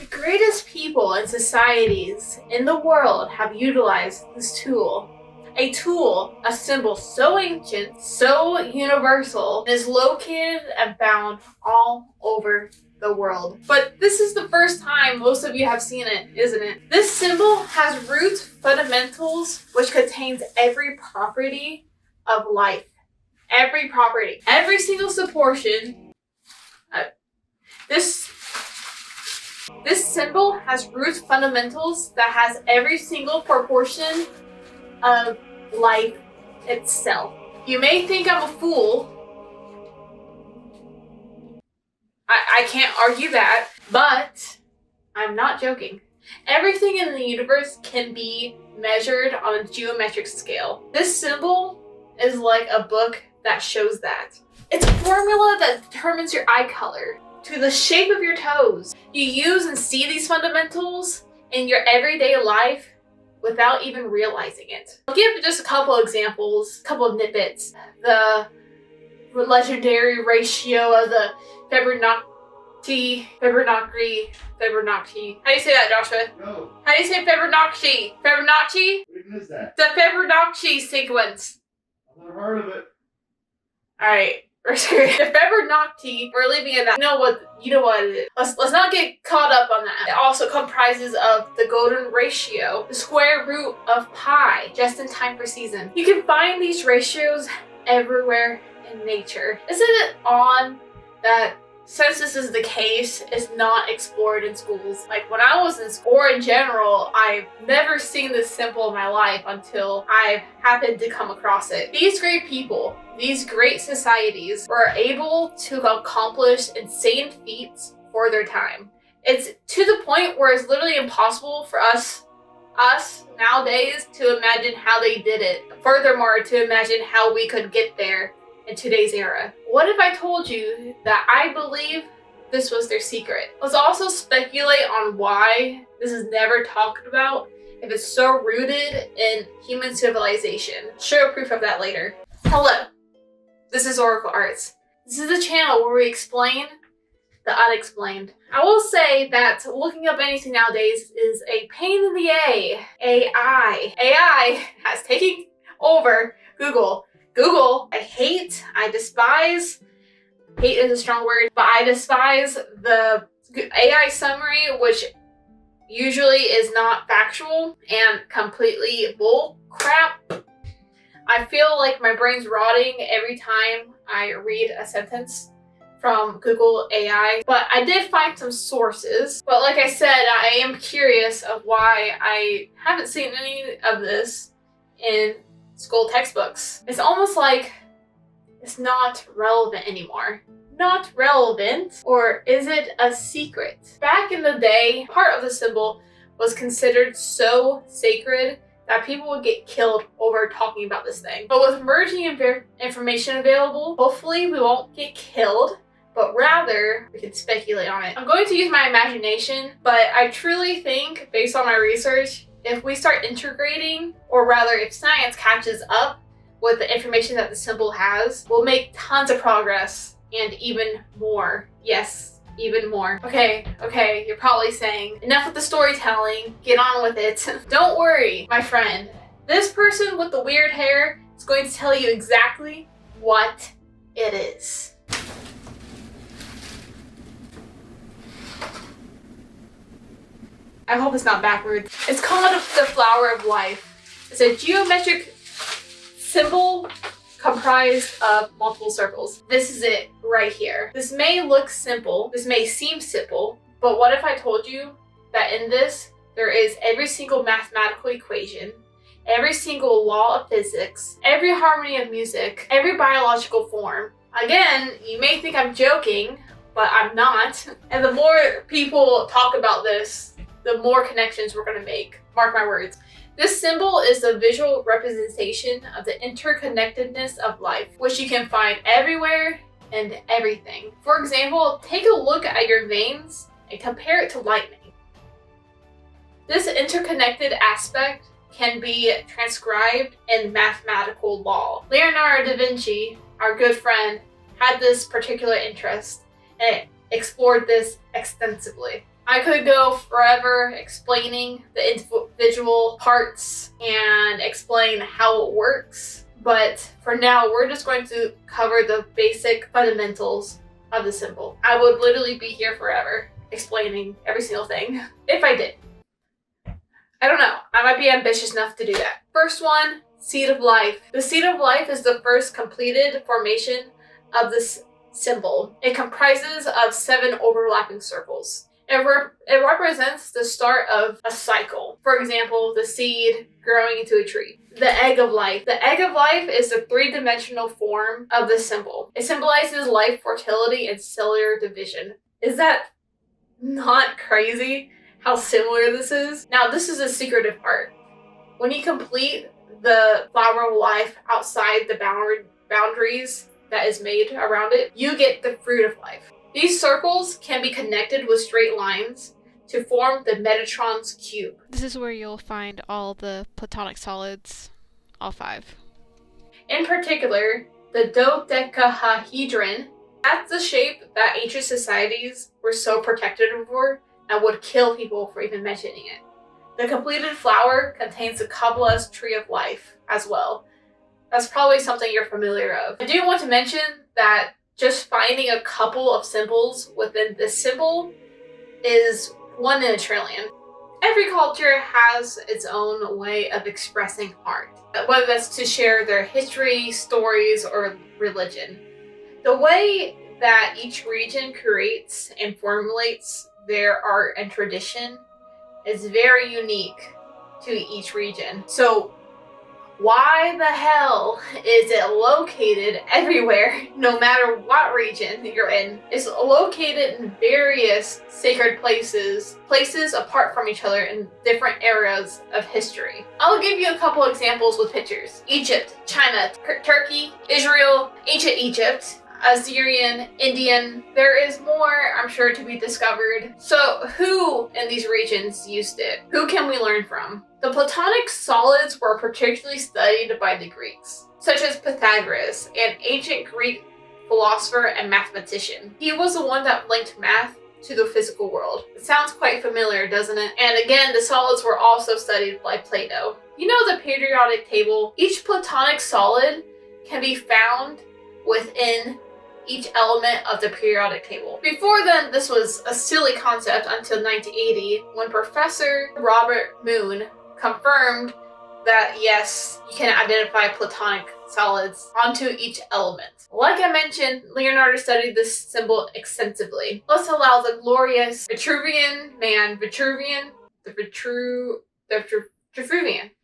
The greatest people and societies in the world have utilized this tool. A tool, a symbol so ancient, so universal, is located and found all over the world. But this is the first time most of you have seen it, isn't it? This symbol has roots, fundamentals, which contains every property of life. Every property. Every single proportion. This symbol has roots, fundamentals that has every single proportion of life itself. You may think I'm a fool. I can't argue that, but I'm not joking. Everything in the universe can be measured on a geometric scale. This symbol is like a book that shows that. It's a formula that determines your eye color to the shape of your toes. You use and see these fundamentals in your everyday life without even realizing it. I'll give just a couple examples, a couple of snippets. The legendary ratio of the Fibonacci. How do you say that, Joshua? No. How do you say Fibonacci? Fibonacci? What is that? The Fibonacci sequence. I've never heard of it. Alright. The Fibonacci, we're leaving it at that. You know what it is. Let's not get caught up on that. It also comprises of the golden ratio, the square root of pi, just in time for season. You can find these ratios everywhere in nature. Isn't it odd that since this is the case, it's not explored in schools? Like when I was in school, or in general, I've never seen this symbol in my life until I've happened to come across it. These great people, these great societies were able to accomplish insane feats for their time. It's to the point where it's literally impossible for us nowadays to imagine how they did it. Furthermore, to imagine how we could get there in today's era. What if I told you that I believe this was their secret? Let's also speculate on why this is never talked about if it's so rooted in human civilization. Show proof of that later. Hello, this is Oracle Arts. This is a channel where we explain the unexplained. I will say that looking up anything nowadays is a pain in the AI. AI has taken over Google. I despise, hate is a strong word, but I despise the AI summary, which usually is not factual and completely bull crap. I feel like my brain's rotting every time I read a sentence from Google AI, but I did find some sources. But like I said, I am curious of why I haven't seen any of this in school textbooks. It's almost like it's not relevant anymore. Not relevant? Or is it a secret? Back in the day, part of the symbol was considered so sacred that people would get killed over talking about this thing. But with emerging information available, hopefully we won't get killed, but rather we can speculate on it. I'm going to use my imagination, but I truly think, based on my research, if we start integrating, or rather if science catches up with the information that the symbol has, we'll make tons of progress and even more. Yes, even more. Okay, you're probably saying, enough with the storytelling, get on with it. Don't worry, my friend. This person with the weird hair is going to tell you exactly what it is. I hope it's not backward. It's called the flower of life. It's a geometric symbol comprised of multiple circles. This is it right here. This may look simple, this may seem simple, but what if I told you that in this, there is every single mathematical equation, every single law of physics, every harmony of music, every biological form. Again, you may think I'm joking, but I'm not. And the more people talk about this, the more connections we're gonna make. Mark my words. This symbol is a visual representation of the interconnectedness of life, which you can find everywhere and everything. For example, take a look at your veins and compare it to lightning. This interconnected aspect can be transcribed in mathematical law. Leonardo da Vinci, our good friend, had this particular interest and explored this extensively. I could go forever explaining the individual parts and explain how it works, but for now, we're just going to cover the basic fundamentals of the symbol. I would literally be here forever explaining every single thing, if I did. I don't know, I might be ambitious enough to do that. First one, seed of life. The seed of life is the first completed formation of this symbol. It comprises of 7 overlapping circles. It represents the start of a cycle. For example, the seed growing into a tree. The egg of life. The egg of life is the 3-dimensional form of the symbol. It symbolizes life, fertility, and cellular division. Is that not crazy how similar this is? Now, this is a secretive part. When you complete the flower of life outside the boundaries that is made around it, you get the fruit of life. These circles can be connected with straight lines to form the Metatron's cube. This is where you'll find all the platonic solids, all 5. In particular, the dodecahedron, that's the shape that ancient societies were so protective over and would kill people for even mentioning it. The completed flower contains the Kabbalah's tree of life as well. That's probably something you're familiar of. I do want to mention that just finding a couple of symbols within this symbol is 1 in a trillion. Every culture has its own way of expressing art, whether that's to share their history, stories, or religion. The way that each region creates and formulates their art and tradition is very unique to each region. So why the hell is it located everywhere, no matter what region you're in? It's located in various sacred places apart from each other in different eras of history. I'll give you a couple examples with pictures. Egypt, China, Turkey, Israel, ancient Egypt, Assyrian, Indian. There is more, I'm sure, to be discovered. So who in these regions used it? Who can we learn from? The platonic solids were particularly studied by the Greeks, such as Pythagoras, an ancient Greek philosopher and mathematician. He was the one that linked math to the physical world. It sounds quite familiar, doesn't it? And again, the solids were also studied by Plato. You know the periodic table? Each platonic solid can be found within each element of the periodic table. Before then, this was a silly concept until 1980, when Professor Robert Moon confirmed that yes, you can identify platonic solids onto each element. Like I mentioned, Leonardo studied this symbol extensively. Let's allow the glorious Vitruvian,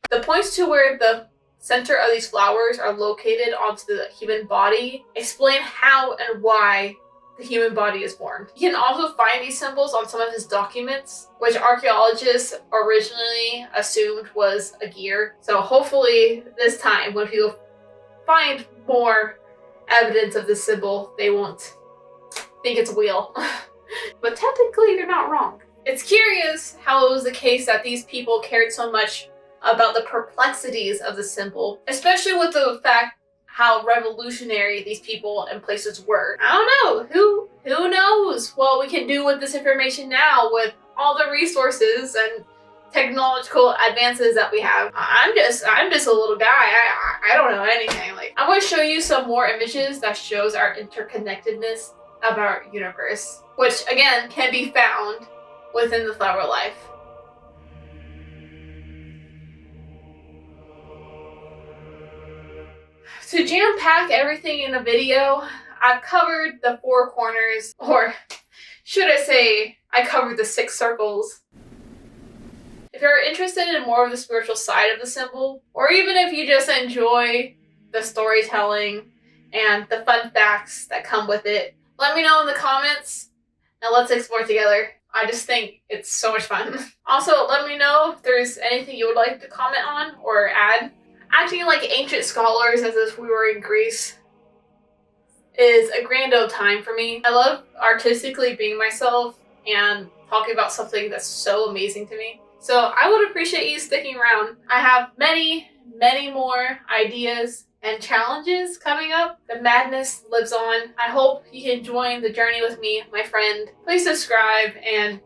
the points to where the center of these flowers are located onto the human body explain how and why the human body is formed. You can also find these symbols on some of his documents, which archaeologists originally assumed was a gear. So hopefully this time, when people find more evidence of this symbol, they won't think it's a wheel. But technically, they're not wrong. It's curious how it was the case that these people cared so much about the perplexities of the symbol, especially with the fact how revolutionary these people and places were. I don't know. Who knows what we can do with this information now with all the resources and technological advances that we have. I'm just a little guy. I don't know anything. I'm going to show you some more images that shows our interconnectedness of our universe, which again can be found within the flower of life. To jam-pack everything in a video, I've covered the 4 corners, or should I say, I covered the 6 circles. If you're interested in more of the spiritual side of the symbol, or even if you just enjoy the storytelling and the fun facts that come with it, let me know in the comments, and let's explore together. I just think it's so much fun. Also, let me know if there's anything you would like to comment on or add. Acting like ancient scholars as if we were in Greece is a grand old time for me. I love artistically being myself and talking about something that's so amazing to me. So I would appreciate you sticking around. I have many, many more ideas and challenges coming up. The madness lives on. I hope you can join the journey with me, my friend. Please subscribe and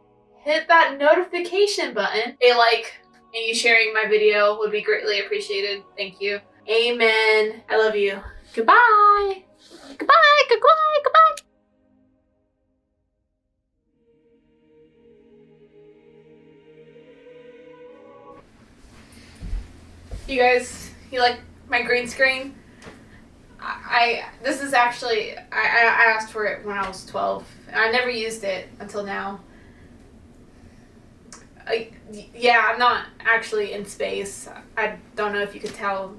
hit that notification button. A like and you sharing my video would be greatly appreciated. Thank you. Amen. I love you. Goodbye. Goodbye. Goodbye. Goodbye. You guys, you like my green screen? This is actually, I asked for it when I was 12. I never used it until now. Yeah, I'm not actually in space. I don't know if you could tell.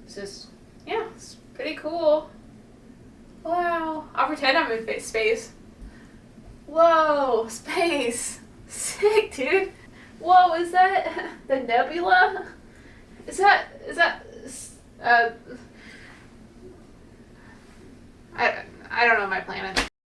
It's just, yeah, it's pretty cool. Wow. I'll pretend I'm in space. Whoa, space. Sick, dude. Whoa, is that the nebula? Is that I don't know my planet.